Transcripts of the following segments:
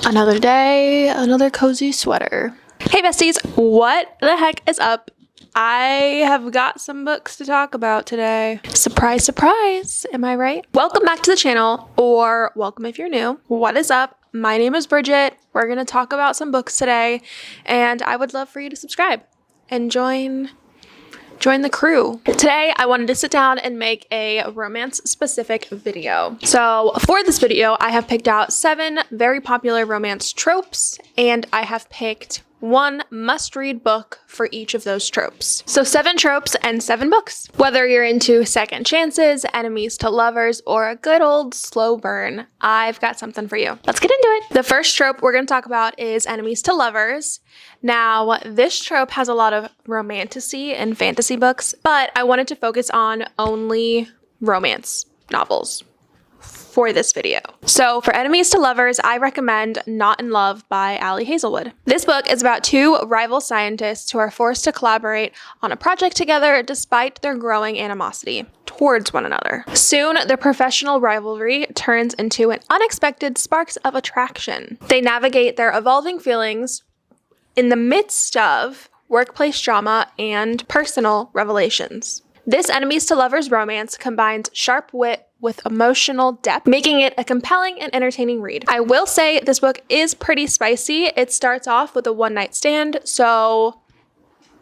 Another day, another cozy sweater. Hey besties, what the heck is up? I have got some books to talk about today. Surprise, surprise, am I right? Welcome back to the channel, or welcome if you're new. What is up? My name is Bridget. We're going to talk about some books today, and I would love for you to subscribe and join the crew. Today, I wanted to sit down and make a romance-specific video. So for this video, I have picked out 7 very popular romance tropes, and I have picked one must-read book for each of those tropes. So 7 tropes and 7 books. Whether you're into second chances, enemies to lovers, or a good old slow burn, I've got something for you. Let's get into it. The first trope we're going to talk about is enemies to lovers. Now, this trope has a lot of romantasy and fantasy books, but I wanted to focus on only romance novels for this video. So for enemies to lovers, I recommend Not in Love by Ali Hazelwood. This book is about 2 rival scientists who are forced to collaborate on a project together despite their growing animosity towards one another. Soon, their professional rivalry turns into an unexpected sparks of attraction. They navigate their evolving feelings in the midst of workplace drama and personal revelations. This enemies to lovers romance combines sharp wit with emotional depth, making it a compelling and entertaining read. I will say this book is pretty spicy. It starts off with a one-night stand, so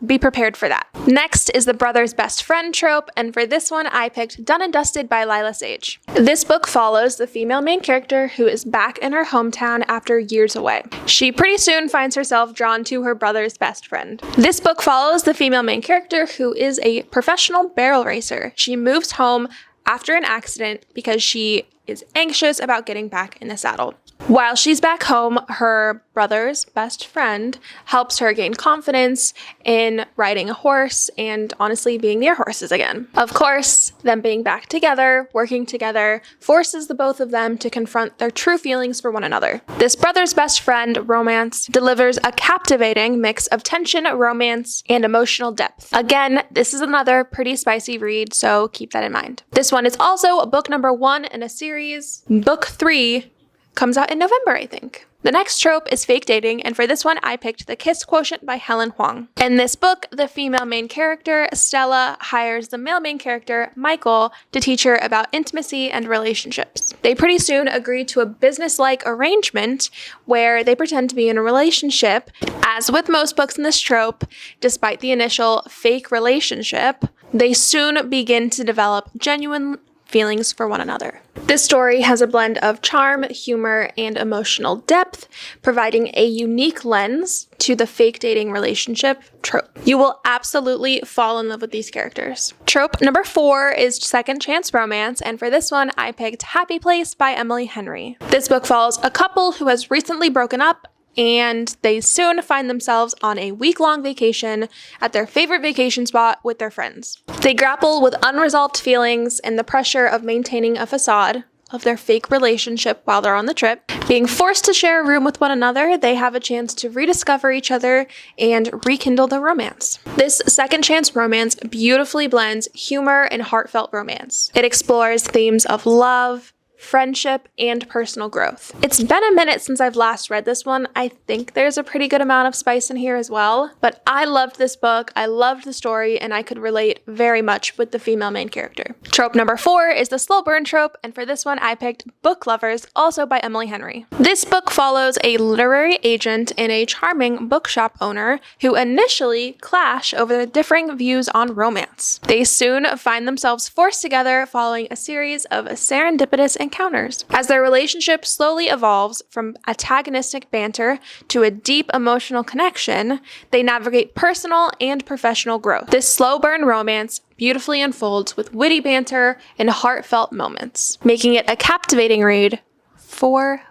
be prepared for that. Next is the brother's best friend trope, and for this one, I picked Done and Dusted by Lila Sage. This book follows the female main character who is back in her hometown after years away. She pretty soon finds herself drawn to her brother's best friend. This book follows the female main character who is a professional barrel racer. She moves home after an accident because she is anxious about getting back in the saddle. While she's back home, her brother's best friend helps her gain confidence in riding a horse and honestly being near horses again. Of course, them being back together, working together, forces the both of them to confront their true feelings for one another. This brother's best friend romance delivers a captivating mix of tension, romance, and emotional depth. Again, this is another pretty spicy read, so keep that in mind. This one is also book number 1 in a series. Book 3 comes out in November, I think. The next trope is fake dating, and for this one, I picked The Kiss Quotient by Helen Huang. In this book, the female main character, Stella, hires the male main character, Michael, to teach her about intimacy and relationships. They pretty soon agree to a business-like arrangement where they pretend to be in a relationship. As with most books in this trope, despite the initial fake relationship, they soon begin to develop genuine feelings for one another. This story has a blend of charm, humor, and emotional depth, providing a unique lens to the fake dating relationship trope. You will absolutely fall in love with these characters. Trope number 4 is second chance romance, and for this one, I picked Happy Place by Emily Henry. This book follows a couple who has recently broken up, and they soon find themselves on a week-long vacation at their favorite vacation spot with their friends. They grapple with unresolved feelings and the pressure of maintaining a facade of their fake relationship while they're on the trip. Being forced to share a room with one another, they have a chance to rediscover each other and rekindle the romance. This second chance romance beautifully blends humor and heartfelt romance. It explores themes of love, friendship, and personal growth. It's been a minute since I've last read this one. I think there's a pretty good amount of spice in here as well, but I loved this book, I loved the story, and I could relate very much with the female main character. Trope number 4 is the slow burn trope, and for this one I picked Book Lovers, also by Emily Henry. This book follows a literary agent and a charming bookshop owner who initially clash over their differing views on romance. They soon find themselves forced together following a series of serendipitous encounters. As their relationship slowly evolves from antagonistic banter to a deep emotional connection, they navigate personal and professional growth. This slow burn romance beautifully unfolds with witty banter and heartfelt moments, making it a captivating read for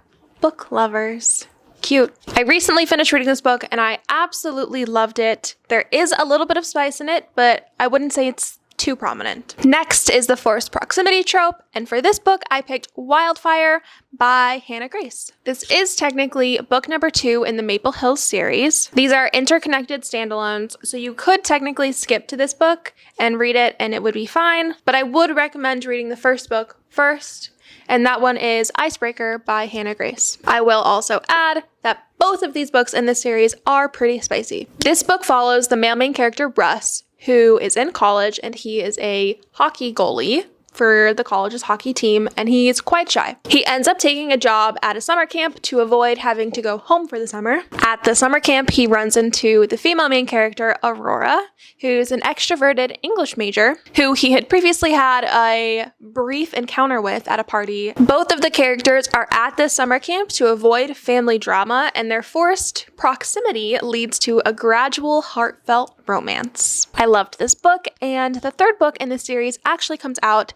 book lovers. Cute. I recently finished reading this book and I absolutely loved it. There is a little bit of spice in it, but I wouldn't say it's too prominent. Next is the forced proximity trope, and for this book, I picked Wildfire by Hannah Grace. This is technically book number 2 in the Maple Hills series. These are interconnected standalones, so you could technically skip to this book and read it and it would be fine, but I would recommend reading the first book first, and that one is Icebreaker by Hannah Grace. I will also add that both of these books in this series are pretty spicy. This book follows the male main character, Russ, who is in college, and he is a hockey goalie for the college's hockey team, and he's quite shy. He ends up taking a job at a summer camp to avoid having to go home for the summer. At the summer camp, he runs into the female main character, Aurora, who's an extroverted English major, who he had previously had a brief encounter with at a party. Both of the characters are at this summer camp to avoid family drama, and their forced proximity leads to a gradual, heartfelt romance. I loved this book, and the third book in the series actually comes out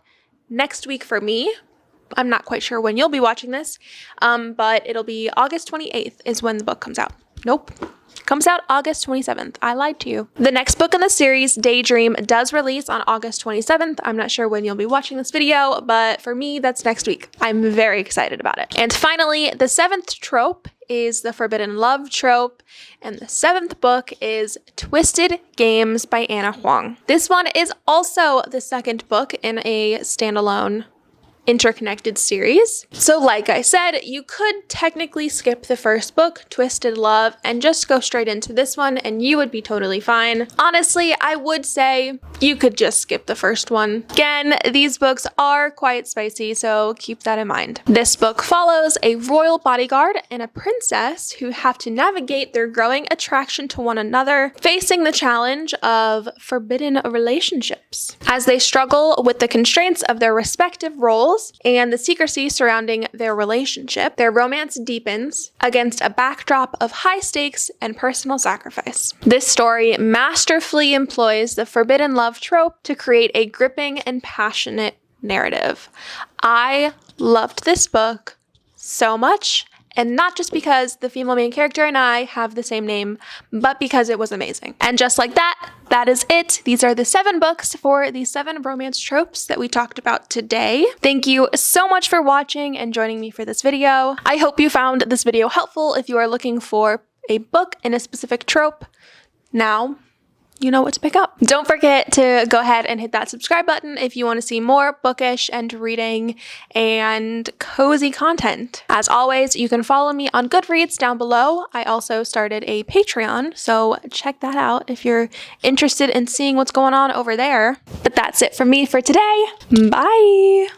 next week for me. I'm not quite sure when you'll be watching this, but it'll be August 28th is when the book comes out. Nope. Comes out August 27th. I lied to you. The next book in the series, Daydream, does release on August 27th. I'm not sure when you'll be watching this video, but for me, that's next week. I'm very excited about it. And finally, the 7th trope is the forbidden love trope, and the 7th book is Twisted Games by Anna Huang. This one is also the second book in a standalone interconnected series. So like I said, you could technically skip the first book, Twisted Love, and just go straight into this one and you would be totally fine. Honestly, I would say you could just skip the first one. Again, these books are quite spicy, so keep that in mind. This book follows a royal bodyguard and a princess who have to navigate their growing attraction to one another, facing the challenge of forbidden relationships. As they struggle with the constraints of their respective roles and the secrecy surrounding their relationship, their romance deepens against a backdrop of high stakes and personal sacrifice. This story masterfully employs the forbidden love trope to create a gripping and passionate narrative. I loved this book so much, and not just because the female main character and I have the same name, but because it was amazing. And just like that, that is it. These are the 7 books for the 7 romance tropes that we talked about today. Thank you so much for watching and joining me for this video. I hope you found this video helpful if you are looking for a book in a specific trope. Now, you know what to pick up. Don't forget to go ahead and hit that subscribe button if you want to see more bookish and reading and cozy content. As always, you can follow me on Goodreads down below. I also started a Patreon, so check that out if you're interested in seeing what's going on over there. But that's it from me for today. Bye!